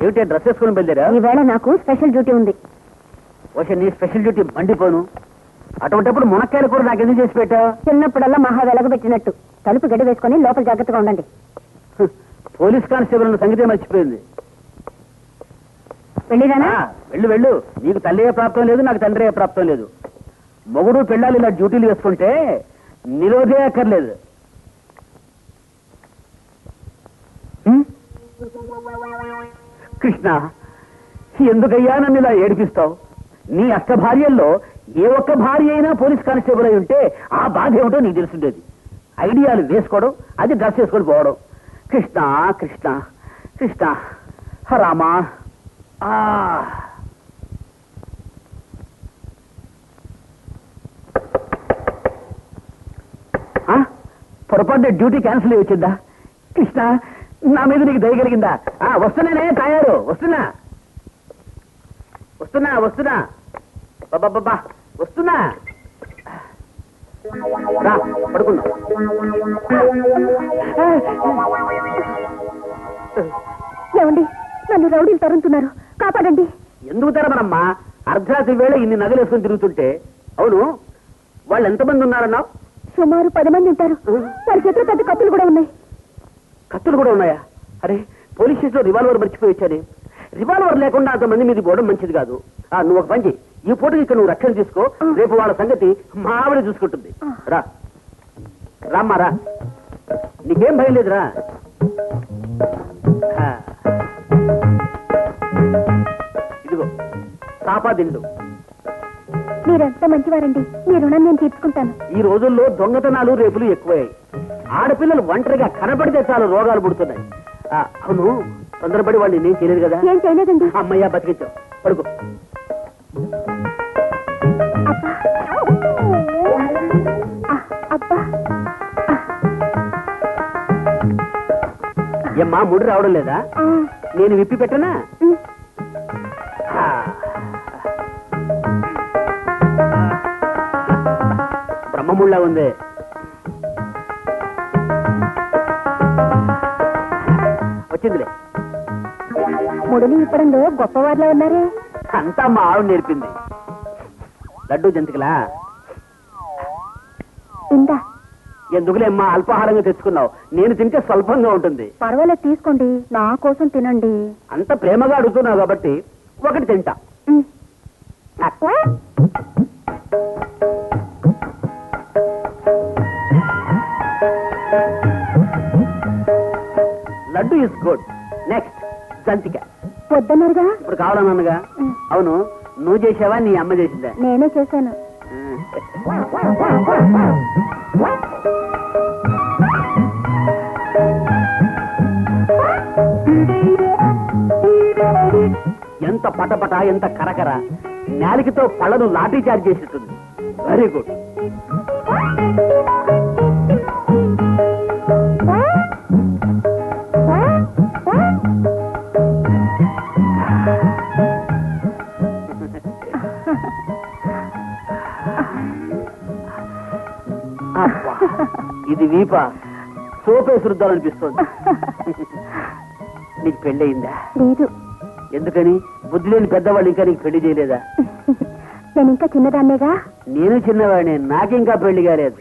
ఏమిటి డ్రెస్ వేసుకుని బయలుదేరా? ఈవేళ నాకు స్పెషల్ డ్యూటీ ఉంది. ఓషే, నీ స్పెషల్ డ్యూటీ మండిపోను. అటువంటిప్పుడు మునక్కాయలు కూడా నాకు ఎందుకు చేసి పెట్టావు? చిన్నప్పుడల్లా మహా వెలగబెట్టినట్టు తలుపు గడి వేసుకొని లోపల జాగ్రత్తగా ఉండండి. పోలీస్ కానిస్టేబుల్ అన్న సంగతి మర్చిపోయింది. వెళ్ళిరానా? వెళ్ళు వెళ్ళు. నీకు తల్లి ఏ ప్రాప్తం లేదు, నాకు తండ్రి ఏ ప్రాప్తం లేదు. మొగుడు పెళ్ళాలి ఇలా డ్యూటీలు వేసుకుంటే నిరోధే అక్కర్లేదు. కృష్ణ, ఎందుకయ్యా నన్ను ఇలా ఏడిపిస్తావు? నీ అష్ట భార్యల్లో ఏ ఒక్క భార్య అయినా పోలీస్ కానిస్టేబుల్ అయి ఉంటే ఆ బాధ ఏమిటో నీకు తెలుసుండేది. ఐడియాలు వేసుకోవడం, అది డ్రెస్ వేసుకొని పోవడం. కృష్ణ కృష్ణ కృష్ణ రామా. పొరపాటు డ్యూటీ క్యాన్సిల్ అయ్యి వచ్చిందా? కృష్ణ, నా మీద నీకు దయగలిగిందా? వస్తున్నానే, తయారు. వస్తున్నా వస్తున్నా వస్తున్నా బాబా వస్తున్నా. రా పడుకుందాం. ఏమండి, నన్ను రౌడీలు తరుముతున్నారు, కాపాడండి. ఎందుకు తరమనమ్మా? అర్ధరాత్రి వేళ ఇన్ని నగలు వేసుకొని తిరుగుతుంటే. అవును, వాళ్ళు ఎంతమంది ఉన్నారన్నావు? సుమారు 10 మంది ఉంటారు. వారి చేతిలో పెద్ద కత్తులు కూడా ఉన్నాయి. కత్తులు కూడా ఉన్నాయా? అరే, పోలీస్ స్టేషన్లో రివాల్వర్ మర్చిపోయి వచ్చానే. రివాల్వర్ లేకుండా అంతమంది మీది పోవడం మంచిది కాదు. నువ్వు ఒక పని చెయ్యి, ఈ పూటకి ఇక్కడ నువ్వు రక్షణ తీసుకో. రేపు వాళ్ళ సంగతి మా ఆవిడ చూసుకుంటుంది. రా రామ్మా రా, నీకేం భయం లేదురా. ఇదిగో సాపా దిండు. మీరెంత మంచివారండి, మీ రుణం నేను తీర్చుకుంటాను. ఈ రోజుల్లో దొంగతనాలు రేపులు ఎక్కువయ్యాయి. ఆడపిల్లలు ఒంటరిగా కనబడితే చాలు రోగాలు పుడుతున్నాయి. అవును, తొందరపడి వాళ్ళు నేనేం చేయలేదు కదా? ఏం చేయలేదండి. అమ్మయ్యా, బతికించావు. పడుకో. ఏమ్మా, ముడి రావడం లేదా? నేను విప్పి పెట్టనా? బ్రహ్మముళ్ళ ఉంది. వచ్చిందిలే. ముడిని ఇప్పడంలో గొప్పవారిలో ఉన్నారే. అంతా మా ఆవిడ నేర్పింది. లడ్డు జంతికలా? ఇందా. ఎందుకులేమ్మా, అల్పాహారంగా తెచ్చుకున్నావు. నేను తింటే స్వల్పంగా ఉంటుంది. పర్వాలేదు, తీసుకోండి, నా కోసం తినండి. అంత ప్రేమగా అడుగుతున్నావు కాబట్టి ఒకటి తింటా. Laddu is good. నెక్స్ట్ జంతిక. వద్దన్నారుగా. ఇప్పుడు కావాలన్నానుగా. అవును, నువ్వు చేసావా, నీ అమ్మ చేసిందా? నేనే చేశాను. ఎంత పటపట, ఎంత కరకర. నేలికతో పళ్ళను లాఠీ చార్జ్ చేసేస్తుంది. Very good. ఇది వీప సోపేసి రుద్దాలనిపిస్తోంది. నీకు పెళ్ళయిందా? లేదు. ఎందుకని? బుద్ధి లేని పెద్దవాళ్ళు ఇంకా నీకు పెళ్లి చేయలేదా? నేను ఇంకా చిన్నదాన్నేగా. నేను చిన్నవాడిని, నాకింకా పెళ్లి కాలేదు.